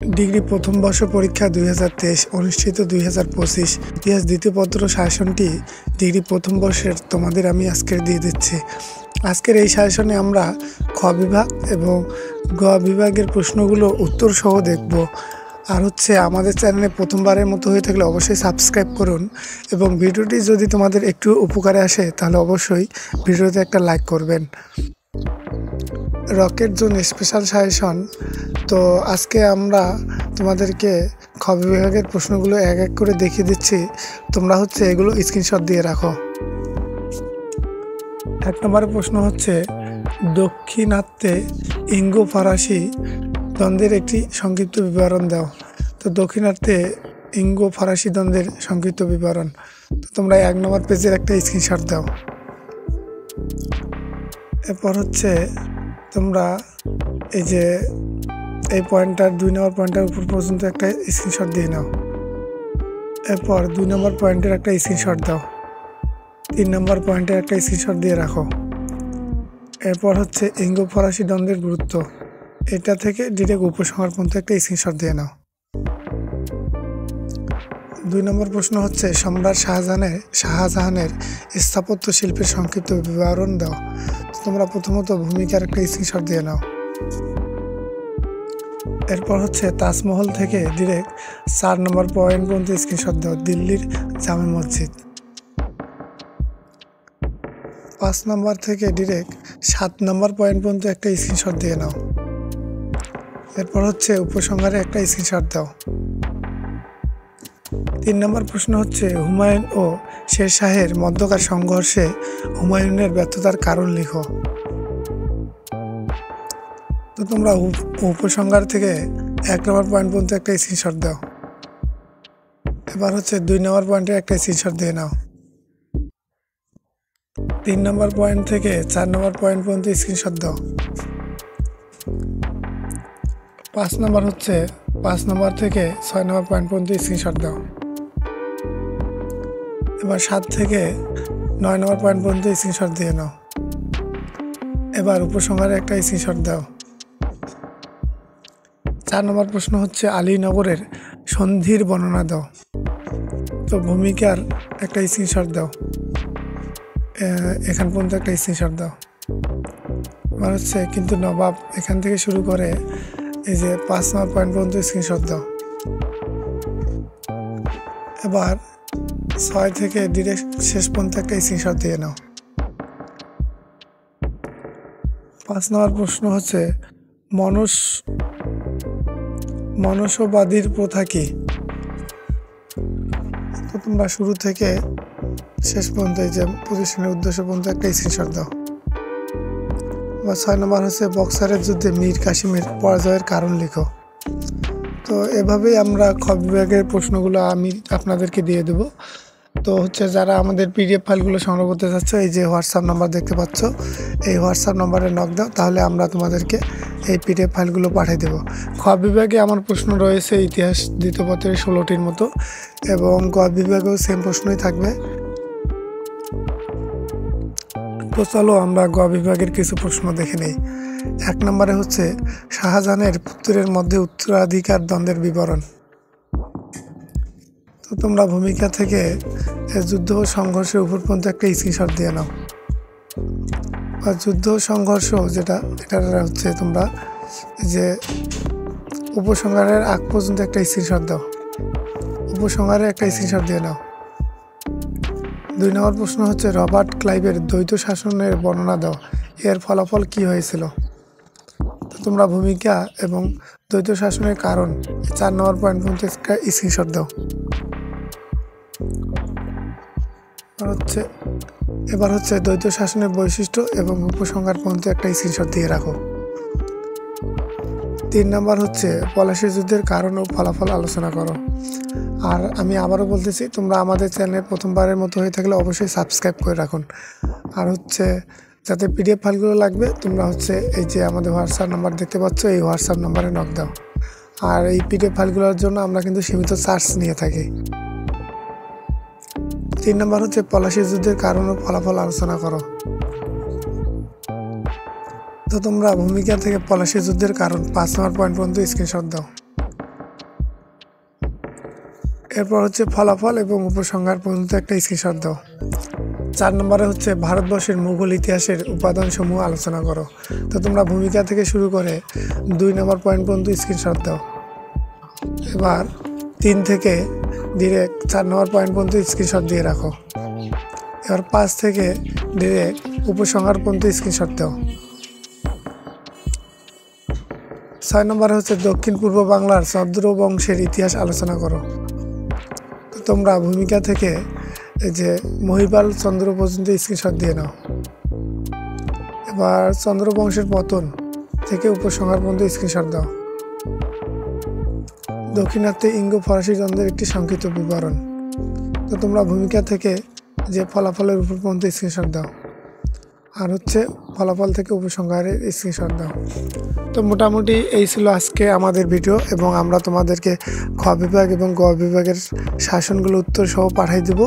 Degree প্রথম বর্ষ পরীক্ষা 2023 অনুষ্ঠিত 2025 ইতিহাস দ্বিতীয় পত্র সাজেশনটি ডিগ্রি প্রথম বর্ষের তোমাদের আমি আজকে দিয়ে দিচ্ছি। আজকের এই সাজেশনে আমরা খ বিভাগ এবং গ বিভাগের প্রশ্নগুলো উত্তর সহ দেখব। আর আমাদের চ্যানেলে প্রথমবারের মতো হয়ে থাকলে অবশ্যই সাবস্ক্রাইব করুন এবং ভিডিওটি যদি তোমাদের একটু উপকারে আসে তাহলে অবশ্যই ভিডিওতে একটা লাইক করবেন। Rocket zone special suggestion. তো আজকে আমরা তোমাদেরকে খ বিভাগের প্রশ্নগুলো এক এক করে দেখিয়ে দিচ্ছি, তোমরা এগুলো স্ক্রিনশট দিয়ে রাখো। 1 নম্বরের প্রশ্ন দক্ষিণাত্যে ইঙ্গো ফরাসি দ্বন্দ্বের একটি সংক্ষিপ্ত বিবরণ দাও। তো দক্ষিণাত্যে ইঙ্গো ফরাসি দ্বন্দ্বের সংক্ষিপ্ত বিবরণ, তো তোমরা 1 নম্বর পেজের একটা স্ক্রিনশট দাও। এরপর তোমরা এই পয়েন্টটার 2 নম্বর পয়েন্টের উপর পর্যন্ত একটা স্ক্রিনশট দিয়ে নাও। এরপর 2 নম্বর পয়েন্টের একটা স্ক্রিনশট দাও। 3 নম্বর পয়েন্টের একটা স্ক্রিনশট দিয়ে রাখো। এরপর ইঙ্গো ফরাসি দ্বন্দ্বের গুরুত্ব, এটা থেকে ডিরেক্ট উপসংহার পর্যন্ত একটা স্ক্রিনশট দিয়ে নাও। 2 নম্বর প্রশ্ন সম্রাট শাহজাহানের স্থাপত্য শিল্পের সংক্ষিপ্ত বিবরণ দাও। তোমরা প্রথমত ভূমিকার একটা স্ক্রিনশট দিয়ে নাও। এরপর তাজমহল থেকে ডিরেক্ট 4 নম্বর পয়েন্ট পর্যন্ত স্ক্রিনশট দাও। দিল্লির জামে মসজিদ। 5 নম্বর থেকে ডিরেক্ট 7 নম্বর পয়েন্ট পর্যন্ত একটা স্ক্রিনশট দিয়ে নাও। এরপর উপসংহারে একটা স্ক্রিনশট দাও। 3 নম্বর প্রশ্ন হুমায়ুন ও শের শাহের মধ্যকার সংঘর্ষে হুমায়ুনের ব্যর্থতার কারণ লিখো। তো তোমরা উপসংহার থেকে 1 নম্বর পয়েন্ট পর্যন্ত একটা স্ক্রিনশট দাও। এবার 2 নম্বর পয়েন্টের একটা স্ক্রিনশট দিয়ে নাও। 3 নম্বর পয়েন্ট থেকে 4 নম্বর পয়েন্ট পর্যন্ত স্ক্রিনশট দাও। 5 নম্বর থেকে 6 নম্বর পয়েন্ট পর্যন্ত স্ক্রিনশট দাও। এবার 7 থেকে 9 নম্বর পয়েন্ট পর্যন্ত স্ক্রিনশট দিয়ে নাও। এবার উপসংহারে একটা স্ক্রিনশট দাও। 4 নম্বর প্রশ্ন আলীনগরের সন্ধির বর্ণনা দাও। তো ভূমিকার একটা স্ক্রিনশট দাও। এখান পর্যন্ত একটা স্ক্রিনশট দাও। এবার কিন্তু নবাব, এখান থেকে শুরু করে 5 নম্বর পয়েন্ট পর্যন্ত স্ক্রিনশট দাও। এবার 6 থেকে ডিরেক্ট শেষ পর্যন্ত একটা স্ক্রিনশট দিয়ে নাও। 5 নম্বর প্রশ্ন মনসবাদীর প্রথা কি। তো তোমরা শুরু থেকে শেষ পর্যন্ত প্রতিষ্ঠানের উদ্দেশ্য পর্যন্ত একটা স্ক্রিনশট দাও। বা 6 নম্বর বক্সারের যুদ্ধে মীর কাসিমের পরাজয়ের কারণ লিখো। তো এভাবেই আমরা খ বিভাগের প্রশ্নগুলো আমি আপনাদেরকে দিয়ে দেব। তো যারা আমাদের পিডিএফ ফাইলগুলো সংগ্রহ করতে চাচ্ছ, এই যে হোয়াটসঅ্যাপ নাম্বার দেখতে পাচ্ছ, এই হোয়াটসঅ্যাপ নাম্বারে নক দাও, তাহলে আমরা তোমাদেরকে এই পিডিএফ ফাইলগুলো পাঠিয়ে দেব। খ বিভাগে আমার প্রশ্ন রয়েছে ইতিহাস দ্বিতীয় পত্রের 16টির মতো, এবং গ বিভাগেও সেম প্রশ্নই থাকবে। তো চলো আমরা গ বিভাগের কিছু প্রশ্ন দেখে নেই। 1 নম্বরে শাহজাহানের পুত্রের মধ্যে উত্তরাধিকার দ্বন্দ্বের বিবরণ। তো তোমরা ভূমিকা থেকে যুদ্ধ ও সংঘর্ষের উপর পর্যন্ত একটা স্ক্রিনশট দিয়ে নাও। বা যুদ্ধ সংঘর্ষ যেটা, এটা তোমরা উপসংহারের আগ পর্যন্ত একটা স্ক্রিনশট দাও। উপসংহারে একটা স্ক্রিনশট দিয়ে নাও। 2 নম্বর প্রশ্ন রবার্ট ক্লাইভের দ্বৈত শাসনের বর্ণনা দাও, এর ফলাফল কি হয়েছিল। তো তোমরা ভূমিকা এবং দ্বৈত শাসনের কারণ 4 নম্বর পয়েন্ট পর্যন্ত একটা স্ক্রিনশট দাও। এবার দ্বৈত শাসনের বৈশিষ্ট্য এবং উপসংহার পর্যন্ত একটা স্ক্রিনশট দিয়ে রাখো। 3 নম্বর পলাশী যুদ্ধের কারণ ও ফলাফল আলোচনা করো। আর আমি আবারও বলতেছি, তোমরা আমাদের চ্যানেলে প্রথমবারের মতো হয়ে থাকলে অবশ্যই সাবস্ক্রাইব করে রাখুন। আর যাতে পিডিএফ ফাইলগুলো লাগবে, তোমরা এই যে আমাদের হোয়াটসঅ্যাপ নাম্বার দেখতে পাচ্ছ, এই হোয়াটসঅ্যাপ নাম্বারে নক দাও। আর এই পিডিএফ ফাইলগুলোর জন্য আমরা কিন্তু সীমিত চার্জ নিয়ে থাকি। 3 নম্বর পলাশী যুদ্ধের কারণ ও ফলাফল আলোচনা করো। তো তোমরা ভূমিকা থেকে পলাশী যুদ্ধের কারণ 5 নম্বর পয়েন্ট পর্যন্ত স্ক্রিনশট দাও। এরপর হচ্ছে ফলাফল এবং উপসংহার পর্যন্ত একটা স্ক্রিনশট দাও। 4 নম্বরে হচ্ছে ভারতবর্ষের মুঘল ইতিহাসের উপাদানসমূহ আলোচনা করো। তো তোমরা ভূমিকা থেকে শুরু করে 2 নম্বর পয়েন্ট পর্যন্ত স্ক্রিনশট দাও। এবার 3 থেকে ডিরেক্ট 4 নম্বর পয়েন্ট পর্যন্ত স্ক্রিনশট দিয়ে রাখো। এবার 5 থেকে ডিরেক্ট উপসংহার পর্যন্ত স্ক্রিনশট দাও। 6 নম্বরে হচ্ছে দক্ষিণ পূর্ব বাংলার চন্দ্রবংশের ইতিহাস আলোচনা করো। তো তোমরা ভূমিকা থেকে এই যে মহিপাল চন্দ্র পর্যন্ত স্ক্রিনশট দিয়ে নাও। এবার চন্দ্রবংশের পতন থেকে উপসংহার পর্যন্ত স্ক্রিনশট দাও। দক্ষিণাত্যে ইঙ্গ ফরাসি দ্বন্দ্বের একটি সংক্ষিপ্ত বিবরণ। তো তোমরা ভূমিকা থেকে যে ফলাফলের উপর পর্যন্ত স্ক্রিনশট দাও, আর হচ্ছে ফলাফল থেকে উপসংহারের স্ক্রিনশট দাও। তো মোটামুটি এই ছিল আজকে আমাদের ভিডিও, এবং আমরা তোমাদেরকে খ বিভাগ এবং গ বিভাগের শাসনগুলো উত্তর সহ পাঠাই দেব।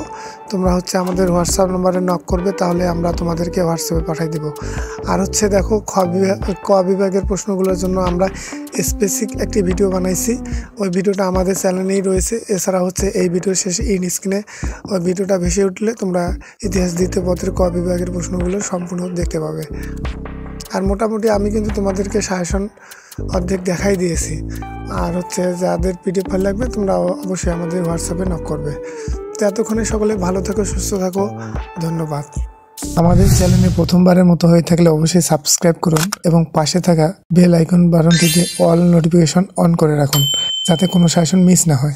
তোমরা হচ্ছে আমাদের হোয়াটসঅ্যাপ নম্বরে নক করবে, তাহলে আমরা তোমাদেরকে হোয়াটসঅ্যাপে পাঠাই দেব। আর হচ্ছে দেখো ক বিভাগের প্রশ্নগুলোর জন্য আমরা স্পেসিফিক একটি ভিডিও বানাইছি। ওই ভিডিওটা আমাদের চ্যানেলেই রয়েছে। এছাড়া হচ্ছে এই ভিডিওর শেষে স্ক্রিনে ওই ভিডিওটা ভেসে উঠলে তোমরা ইতিহাস দ্বিতীয় পত্রের ক বিভাগের প্রশ্নগুলো সম্পূর্ণ দেখতে পাবে। আর মোটামুটি আমি কিন্তু তোমাদেরকে সাজেশন অর্ধেক দেখাই দিয়েছি। আর হচ্ছে যাদের পিডিএফ ফাইল লাগবে তোমরা অবশ্যই আমাদের হোয়াটসঅ্যাপে নক করবে। তো এতক্ষণে সকলে ভালো থাকো, সুস্থ থাকো, ধন্যবাদ। আমাদের চ্যানেলে প্রথমবারের মতো হয়ে থাকলে অবশ্যই সাবস্ক্রাইব করুন এবং পাশে থাকা বেল আইকন বাটনটিতে অল নোটিফিকেশন অন করে রাখুন, যাতে কোনো সাজেশন মিস না হয়।